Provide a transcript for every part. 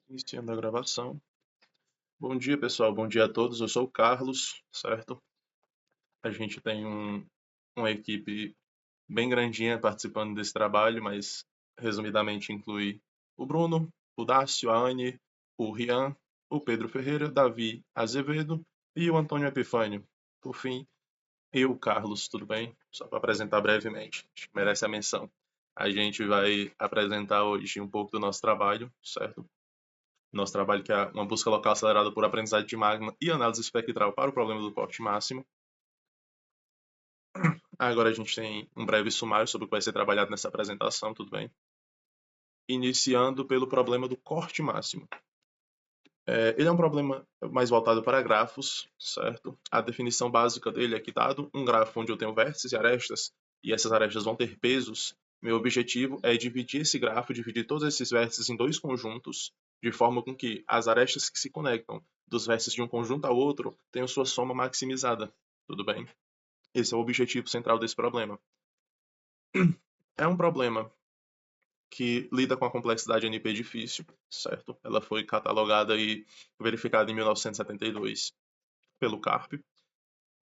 Iniciando a gravação. Bom dia, pessoal. Bom dia a todos. Eu sou o Carlos, certo? A gente tem uma equipe bem grandinha participando desse trabalho, mas resumidamente inclui o Bruno, o Dácio, a Anne, o Rian, o Pedro Ferreira, Davi Azevedo e o Antônio Epifânio. Por fim, eu, Carlos, tudo bem? Só para apresentar brevemente, acho que merece a menção. A gente vai apresentar hoje um pouco do nosso trabalho, certo? Nosso trabalho que é uma busca local acelerada por aprendizagem de máquina e análise espectral para o problema do corte máximo. Agora a gente tem um breve sumário sobre o que vai ser trabalhado nessa apresentação, tudo bem? Iniciando pelo problema do corte máximo. Ele é um problema mais voltado para grafos, certo? A definição básica dele é que, dado um grafo onde eu tenho vértices e arestas, e essas arestas vão ter pesos, meu objetivo é dividir esse grafo, dividir todos esses vértices em dois conjuntos, de forma com que as arestas que se conectam dos vértices de um conjunto ao outro tenham sua soma maximizada. Tudo bem? Esse é o objetivo central desse problema. É um problema que lida com a complexidade NP difícil, certo? Ela foi catalogada e verificada em 1972 pelo CARP.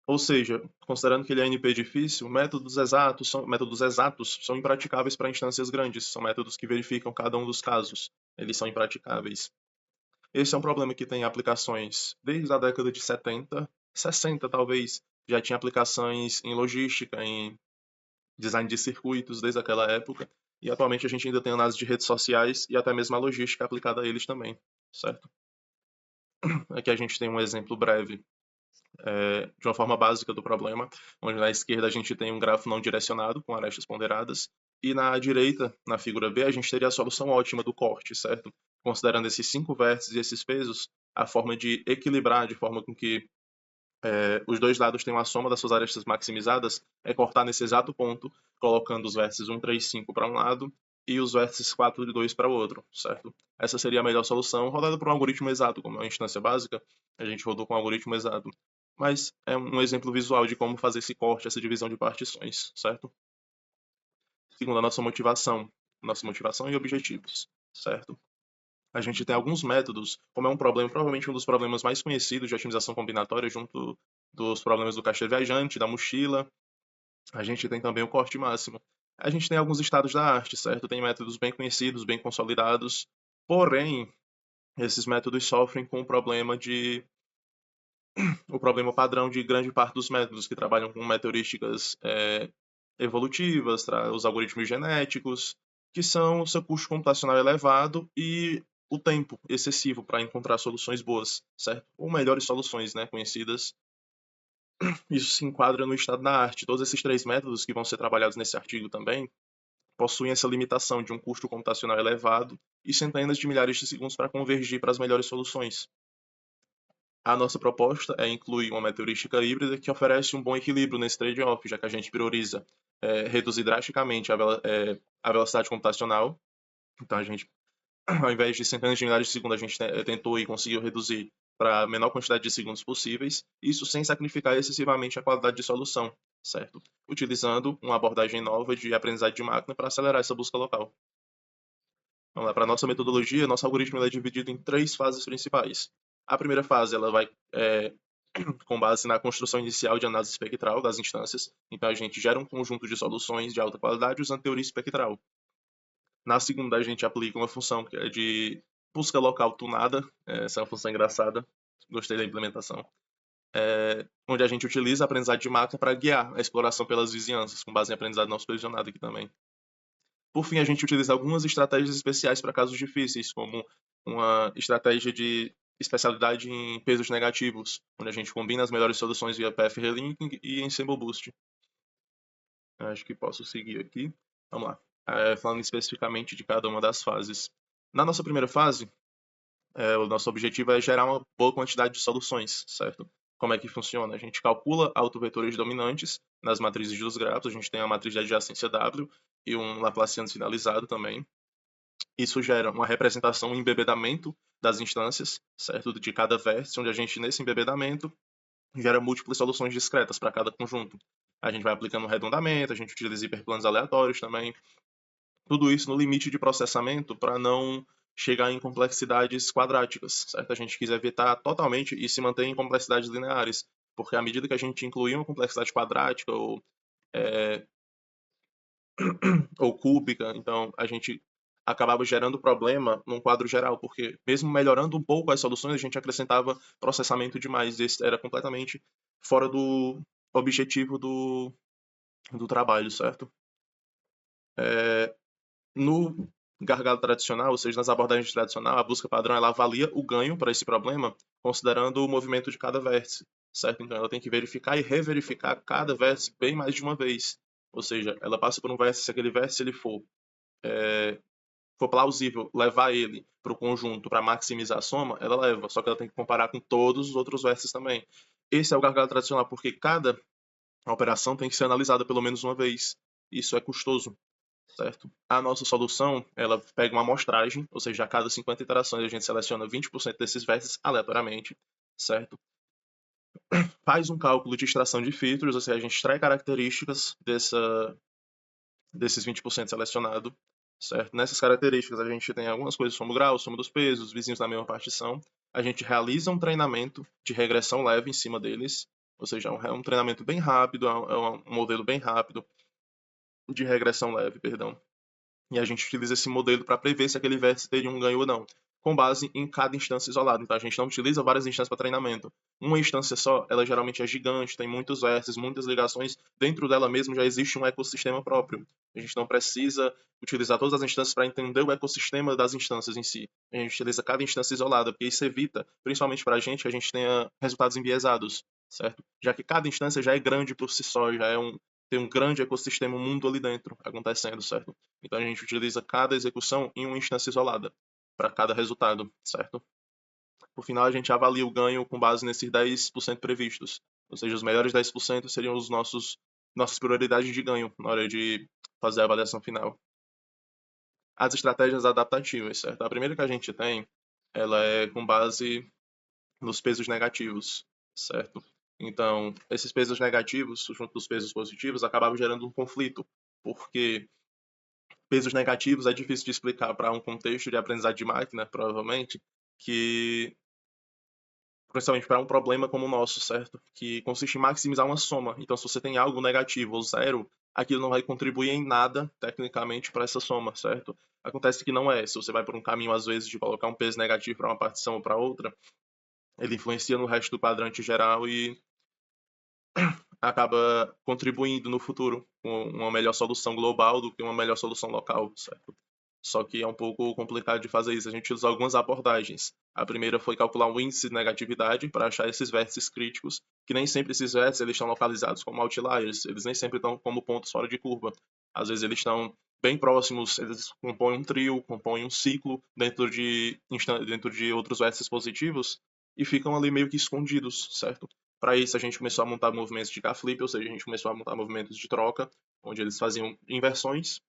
Ou seja, considerando que ele é NP difícil, métodos exatos são impraticáveis para instâncias grandes, são métodos que verificam cada um dos casos. Eles são impraticáveis. Esse é um problema que tem aplicações desde a década de 70, 60 talvez, já tinha aplicações em logística, em design de circuitos desde aquela época, e atualmente a gente ainda tem análise de redes sociais e até mesmo a logística aplicada a eles também, certo? Aqui a gente tem um exemplo breve de uma forma básica do problema, onde na esquerda a gente tem um grafo não direcionado com arestas ponderadas, e na direita, na figura B, a gente teria a solução ótima do corte, certo? Considerando esses 5 vértices e esses pesos, a forma de equilibrar de forma com que os dois lados tenham a soma das suas arestas maximizadas é cortar nesse exato ponto, colocando os vértices 1, 3, 5 para um lado e os vértices 4 e 2 para o outro, certo? Essa seria a melhor solução, rodada por um algoritmo exato, como é uma instância básica, a gente rodou com um algoritmo exato. Mas é um exemplo visual de como fazer esse corte, essa divisão de partições, certo? Segundo a nossa motivação e objetivos, certo? A gente tem alguns métodos, como é um problema, provavelmente um dos problemas mais conhecidos de otimização combinatória, junto dos problemas do caixa viajante, da mochila. A gente tem também o corte máximo. A gente tem alguns estados da arte, certo? Tem métodos bem conhecidos, bem consolidados, porém, esses métodos sofrem com o problema padrão de grande parte dos métodos que trabalham com meteorísticas evolutivas, os algoritmos genéticos, que são o seu custo computacional elevado e o tempo excessivo para encontrar soluções boas, certo? Ou melhores soluções, né, conhecidas. Isso se enquadra no estado da arte. Todos esses três métodos que vão ser trabalhados nesse artigo também possuem essa limitação de um custo computacional elevado e centenas de milhares de segundos para convergir para as melhores soluções. A nossa proposta é incluir uma meteorística híbrida que oferece um bom equilíbrio nesse trade-off, já que a gente prioriza reduzir drasticamente a velocidade computacional. Então, a gente, ao invés de centenas de milhares de segundos, a gente tentou e conseguiu reduzir para a menor quantidade de segundos possíveis, isso sem sacrificar excessivamente a qualidade de solução, certo? Utilizando uma abordagem nova de aprendizagem de máquina para acelerar essa busca local. Vamos lá, para a nossa metodologia, nosso algoritmo é dividido em três fases principais. A primeira fase ela vai com base na construção inicial de análise espectral das instâncias. Então, a gente gera um conjunto de soluções de alta qualidade usando teoria espectral. Na segunda, a gente aplica uma função que é de busca local tunada. Essa é uma função engraçada. Gostei da implementação. Onde a gente utiliza a aprendizagem de máquina para guiar a exploração pelas vizinhanças, com base em aprendizado não supervisionado aqui também. Por fim, a gente utiliza algumas estratégias especiais para casos difíceis, como uma estratégia de especialidade em pesos negativos, onde a gente combina as melhores soluções via Path Relinking e Ensemble Boost. Acho que posso seguir aqui. Vamos lá. Falando especificamente de cada uma das fases. Na nossa primeira fase, o nosso objetivo é gerar uma boa quantidade de soluções, certo? Como é que funciona? A gente calcula autovetores dominantes nas matrizes dos grafos, a gente tem a matriz de adjacência W e um Laplaciano finalizado também. Isso gera uma representação, um embebedamento das instâncias, certo? De cada vértice, onde a gente, nesse embebedamento, gera múltiplas soluções discretas para cada conjunto. A gente vai aplicando arredondamento, a gente utiliza hiperplanos aleatórios também. Tudo isso no limite de processamento para não chegar em complexidades quadráticas, certo? A gente quis evitar totalmente e se manter em complexidades lineares, porque à medida que a gente incluía uma complexidade quadrática ou cúbica, então a gente acabava gerando problema num quadro geral, porque mesmo melhorando um pouco as soluções, a gente acrescentava processamento demais. Esse era completamente fora do objetivo do trabalho, certo? No gargalo tradicional, ou seja, nas abordagens tradicionais, a busca padrão ela avalia o ganho para esse problema, considerando o movimento de cada vértice, certo? Então ela tem que verificar e reverificar cada vértice bem mais de uma vez. Ou seja, ela passa por um vértice, se aquele vértice ele for plausível levar ele para o conjunto para maximizar a soma, ela leva, só que ela tem que comparar com todos os outros vértices também. Esse é o gargalo tradicional, porque cada operação tem que ser analisada pelo menos uma vez. Isso é custoso, certo? A nossa solução, ela pega uma amostragem, ou seja, a cada 50 iterações a gente seleciona 20% desses vértices aleatoriamente, certo? Faz um cálculo de extração de filtros, ou seja, a gente extrai características desses 20% selecionado, certo? Nessas características a gente tem algumas coisas como grau, soma dos pesos, vizinhos na mesma partição. A gente realiza um treinamento de regressão leve em cima deles, ou seja, é um treinamento bem rápido, é um modelo bem rápido de regressão leve, perdão. E a gente utiliza esse modelo para prever se aquele vértice teria um ganho ou não, com base em cada instância isolada. Então a gente não utiliza várias instâncias para treinamento. Uma instância só, ela geralmente é gigante, tem muitos vértices, muitas ligações. Dentro dela mesmo já existe um ecossistema próprio. A gente não precisa utilizar todas as instâncias para entender o ecossistema das instâncias em si. A gente utiliza cada instância isolada, porque isso evita, principalmente para a gente, que a gente tenha resultados enviesados, certo? Já que cada instância já é grande por si só, tem um grande ecossistema, um mundo ali dentro acontecendo, certo? Então a gente utiliza cada execução em uma instância isolada para cada resultado, certo? Por final, a gente avalia o ganho com base nesses 10% previstos. Ou seja, os melhores 10% seriam os nossas prioridades de ganho na hora de fazer a avaliação final. As estratégias adaptativas, certo? A primeira que a gente tem, ela é com base nos pesos negativos, certo? Então, esses pesos negativos, junto dos pesos positivos, acabavam gerando um conflito, porque pesos negativos é difícil de explicar para um contexto de aprendizagem de máquina, provavelmente, que principalmente para um problema como o nosso, certo? Que consiste em maximizar uma soma. Então, se você tem algo negativo ou zero, aquilo não vai contribuir em nada, tecnicamente, para essa soma, certo? Acontece que não é. Se você vai por um caminho, às vezes, de colocar um peso negativo para uma partição ou para outra, ele influencia no resto do quadrante geral e acaba contribuindo no futuro com uma melhor solução global do que uma melhor solução local, certo? Só que é um pouco complicado de fazer isso. A gente usou algumas abordagens. A primeira foi calcular um índice de negatividade para achar esses vértices críticos, que nem sempre esses vértices eles estão localizados como outliers, eles nem sempre estão como pontos fora de curva. Às vezes eles estão bem próximos, eles compõem um trio, compõem um ciclo dentro de outros vértices positivos e ficam ali meio que escondidos, certo? Para isso a gente começou a montar movimentos de K-flip, ou seja, a gente começou a montar movimentos de troca, onde eles faziam inversões,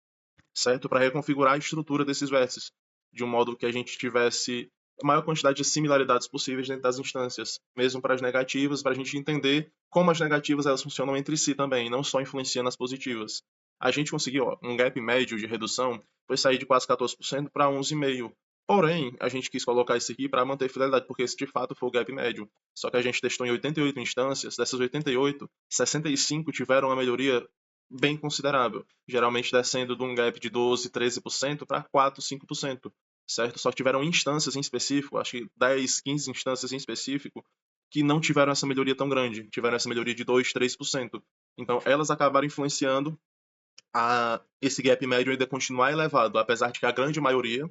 certo? Para reconfigurar a estrutura desses vértices, de um modo que a gente tivesse a maior quantidade de similaridades possíveis dentro das instâncias, mesmo para as negativas, para a gente entender como as negativas elas funcionam entre si também, não só influenciando as positivas. A gente conseguiu um gap médio de redução, foi sair de quase 14% para 11,5%. Porém, a gente quis colocar isso aqui para manter fidelidade, porque esse de fato foi o gap médio. Só que a gente testou em 88 instâncias, dessas 88, 65 tiveram uma melhoria bem considerável, geralmente descendo de um gap de 12, 13% para 4, 5%, certo? Só que tiveram instâncias em específico, acho que 10, 15 instâncias em específico, que não tiveram essa melhoria tão grande, tiveram essa melhoria de 2, 3%. Então, elas acabaram influenciando esse gap médio ainda continuar elevado, apesar de que a grande maioria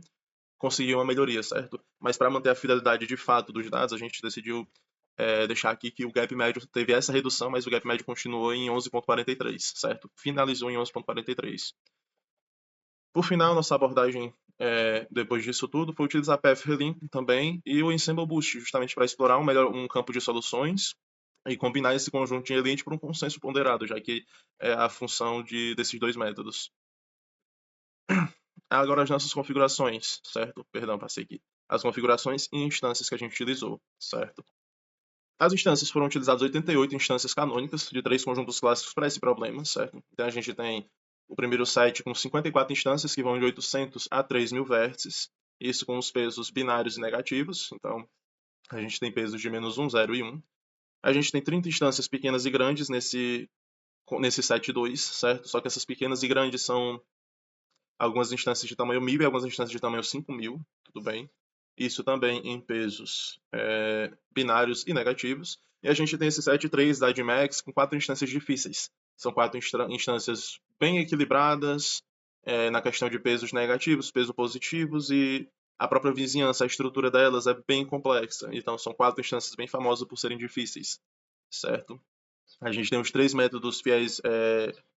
conseguiu uma melhoria, certo? Mas para manter a fidelidade de fato dos dados, a gente decidiu deixar aqui que o gap médio teve essa redução, mas o gap médio continuou em 11,43, certo? Finalizou em 11,43. Por final, nossa abordagem depois disso tudo foi utilizar PF-Relink também e o Ensemble Boost, justamente para explorar um campo de soluções e combinar esse conjunto de elite para um consenso ponderado, já que é a função desses dois métodos. Agora as nossas configurações, certo? Perdão, passei aqui. As configurações e instâncias que a gente utilizou, certo? As instâncias foram utilizadas 88 instâncias canônicas de 3 conjuntos clássicos para esse problema, certo? Então a gente tem o primeiro set com 54 instâncias que vão de 800 a 3.000 vértices. isso com os pesos binários e negativos. Então, a gente tem pesos de -1, 0 e 1. A gente tem 30 instâncias pequenas e grandes nesse set 2, certo? Só que essas pequenas e grandes são algumas instâncias de tamanho 1000 e algumas instâncias de tamanho 5000, tudo bem? Isso também em pesos binários e negativos. E a gente tem esse set 3 da Admax com 4 instâncias difíceis. São 4 instâncias bem equilibradas na questão de pesos negativos, pesos positivos, e a própria vizinhança, a estrutura delas é bem complexa. Então são 4 instâncias bem famosas por serem difíceis, certo? A gente tem os 3 métodos fiéis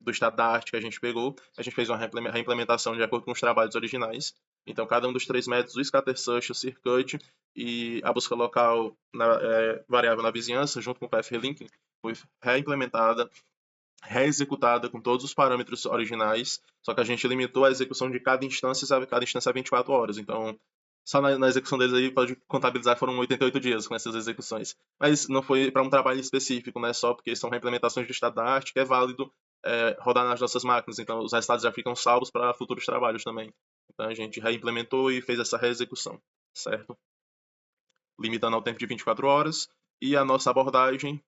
do estado da arte que a gente pegou. A gente fez uma reimplementação de acordo com os trabalhos originais. Então, cada um dos 3 métodos, o scatter search, o circuit e a busca local variável na vizinhança, junto com o path relinking, foi reimplementada, reexecutada com todos os parâmetros originais, só que a gente limitou a execução de cada instância a 24 horas. Então, só na execução deles aí pode contabilizar que foram 88 dias com essas execuções. Mas não foi para um trabalho específico, né? Só porque são reimplementações do estado da arte que é válido rodar nas nossas máquinas. Então, os resultados já ficam salvos para futuros trabalhos também. Então, a gente reimplementou e fez essa reexecução, certo? Limitando ao tempo de 24 horas. E a nossa abordagem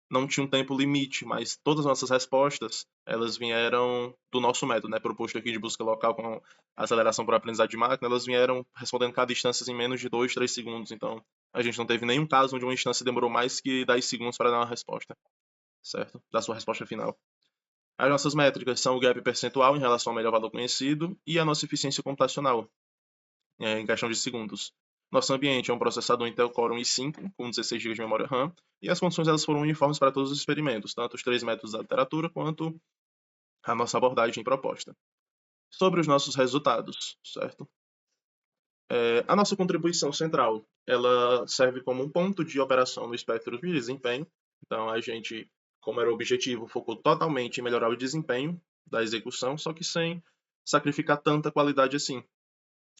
não tinha um tempo limite, mas todas as nossas respostas, elas vieram do nosso método, né, proposto aqui de busca local com aceleração por aprendizado de máquina, elas vieram respondendo cada instância em menos de 2, 3 segundos. Então, a gente não teve nenhum caso onde uma instância demorou mais que 10 segundos para dar uma resposta, certo? Da sua resposta final. As nossas métricas são o gap percentual em relação ao melhor valor conhecido e a nossa eficiência computacional, em questão de segundos. Nosso ambiente é um processador Intel Core i5 com 16 GB de memória RAM, e as condições elas foram uniformes para todos os experimentos, tanto os 3 métodos da literatura quanto a nossa abordagem proposta. Sobre os nossos resultados, certo? A nossa contribuição central, ela serve como um ponto de operação no espectro de desempenho. Então, a gente, como era o objetivo, focou totalmente em melhorar o desempenho da execução, só que sem sacrificar tanta qualidade assim,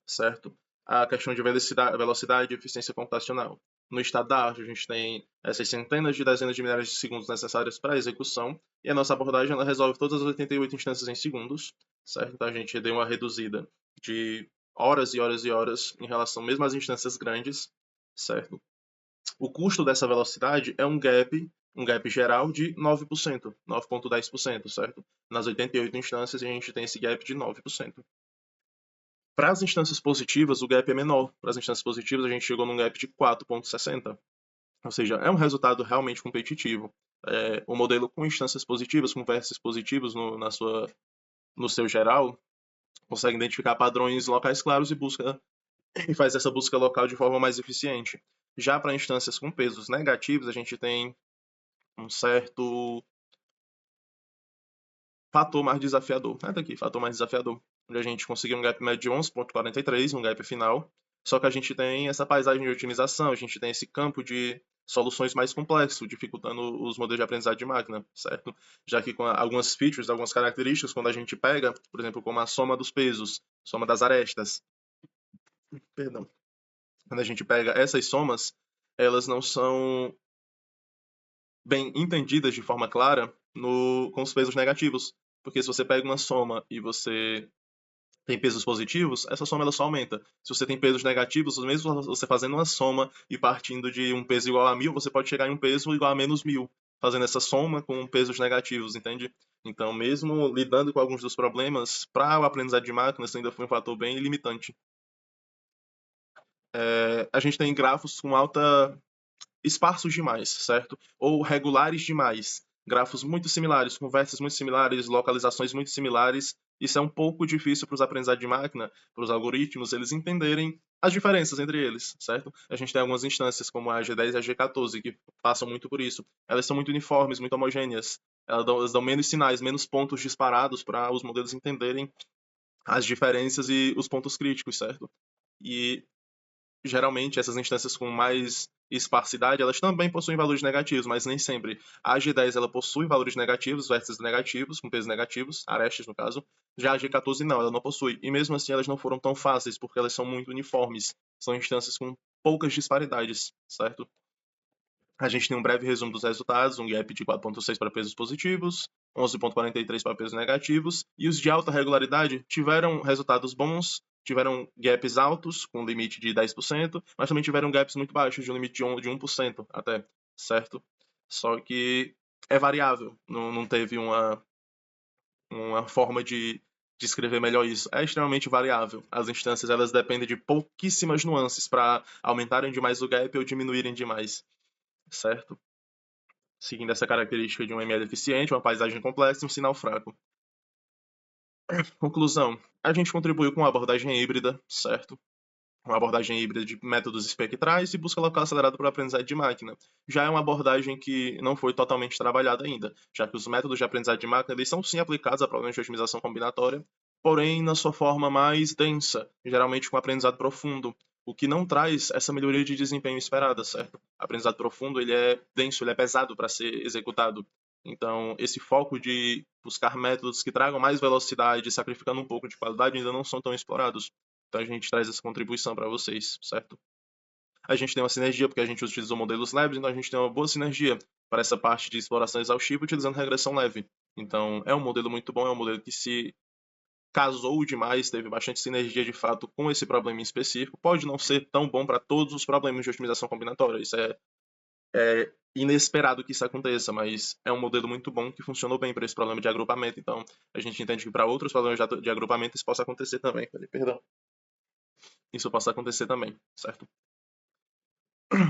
certo? A questão de velocidade e eficiência computacional. No estado da arte, a gente tem essas centenas de dezenas de milhares de segundos necessários para a execução, e a nossa abordagem ela resolve todas as 88 instâncias em segundos, certo? Então a gente deu uma reduzida de horas e horas e horas em relação mesmo às instâncias grandes, certo? O custo dessa velocidade é um gap geral de 9%, 9,10%, certo? Nas 88 instâncias a gente tem esse gap de 9%. Para as instâncias positivas, o gap é menor. Para as instâncias positivas, a gente chegou num gap de 4,60. Ou seja, é um resultado realmente competitivo. O modelo com instâncias positivas, com vértices positivos no seu geral, consegue identificar padrões locais claros e faz essa busca local de forma mais eficiente. Já para instâncias com pesos negativos, a gente tem um certo fator mais desafiador. Daqui, fator mais desafiador. Onde a gente conseguiu um gap médio de 11,43, um gap final. Só que a gente tem essa paisagem de otimização, a gente tem esse campo de soluções mais complexo, dificultando os modelos de aprendizado de máquina, certo? Já que com algumas features, algumas características, quando a gente pega, por exemplo, como a soma dos pesos, soma das arestas, perdão, quando a gente pega essas somas, elas não são bem entendidas de forma clara com os pesos negativos. Porque se você pega uma soma e você tem pesos positivos, essa soma ela só aumenta. Se você tem pesos negativos, mesmo você fazendo uma soma e partindo de um peso igual a 1000, você pode chegar em um peso igual a -1000, fazendo essa soma com pesos negativos, entende? Então, mesmo lidando com alguns dos problemas, para o aprendizado de máquinas, isso ainda foi um fator bem limitante. A gente tem grafos com alta esparsos demais, certo? Ou regulares demais. Grafos muito similares, com vértices muito similares, localizações muito similares. Isso é um pouco difícil para os aprendizados de máquina, para os algoritmos, eles entenderem as diferenças entre eles, certo? A gente tem algumas instâncias, como a G10 e a G14, que passam muito por isso. Elas são muito uniformes, muito homogêneas. Elas dão menos sinais, menos pontos disparados para os modelos entenderem as diferenças e os pontos críticos, certo? E geralmente essas instâncias com mais esparsidade, elas também possuem valores negativos, mas nem sempre. A G10 ela possui valores negativos, vértices negativos, com pesos negativos, arestas no caso. Já a G14 não, ela não possui. E mesmo assim elas não foram tão fáceis, porque elas são muito uniformes. São instâncias com poucas disparidades, certo? A gente tem um breve resumo dos resultados, um gap de 4,6 para pesos positivos, 11,43 para pesos negativos, e os de alta regularidade tiveram resultados bons, tiveram gaps altos, com limite de 10%, mas também tiveram gaps muito baixos, de um limite de 1% até, certo? Só que é variável, não teve uma forma de descrever melhor isso. É extremamente variável. As instâncias elas dependem de pouquíssimas nuances para aumentarem demais o gap ou diminuírem demais, certo? Seguindo essa característica de um ML eficiente, uma paisagem complexa e um sinal fraco. Conclusão. A gente contribuiu com uma abordagem híbrida, certo? Uma abordagem híbrida de métodos espectrais e busca local acelerado para o aprendizado de máquina. Já é uma abordagem que não foi totalmente trabalhada ainda, já que os métodos de aprendizado de máquina eles são sim aplicados a problemas de otimização combinatória, porém na sua forma mais densa, geralmente com aprendizado profundo, o que não traz essa melhoria de desempenho esperada, certo? Aprendizado profundo ele é denso, ele é pesado para ser executado. Então, esse foco de buscar métodos que tragam mais velocidade, sacrificando um pouco de qualidade, ainda não são tão explorados. Então a gente traz essa contribuição para vocês, certo? A gente tem uma sinergia porque a gente utilizou modelos leves, então a gente tem uma boa sinergia para essa parte de exploração exaustiva utilizando regressão leve. Então é um modelo muito bom, é um modelo que se casou demais, teve bastante sinergia de fato com esse problema em específico. Pode não ser tão bom para todos os problemas de otimização combinatória, isso é inesperado que isso aconteça, mas é um modelo muito bom que funcionou bem para esse problema de agrupamento. Então a gente entende que para outros problemas de agrupamento isso possa acontecer também. Perdão. Isso possa acontecer também, certo?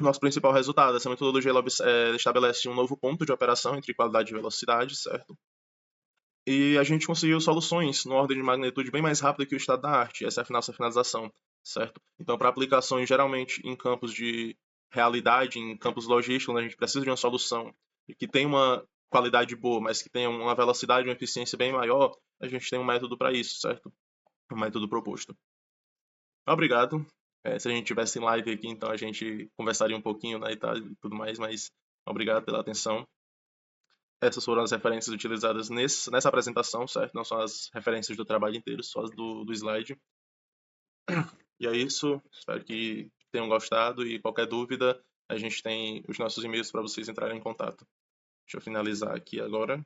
Nosso principal resultado, essa metodologia ela estabelece um novo ponto de operação entre qualidade e velocidade, certo? E a gente conseguiu soluções numa ordem de magnitude bem mais rápida que o estado da arte, essa é a nossa finalização, certo? Então, para aplicações geralmente em campos de realidade, em campos logísticos, onde a gente precisa de uma solução e que tem uma qualidade boa, mas que tenha uma velocidade e uma eficiência bem maior, a gente tem um método para isso, certo? Um método proposto. Obrigado. Se a gente tivesse em live aqui, então a gente conversaria um pouquinho, né, e tudo mais, mas obrigado pela atenção. Essas foram as referências utilizadas nessa apresentação, certo? Não são as referências do trabalho inteiro, só as do slide. E é isso. Espero que tenham gostado e qualquer dúvida, a gente tem os nossos e-mails para vocês entrarem em contato. Deixa eu finalizar aqui agora.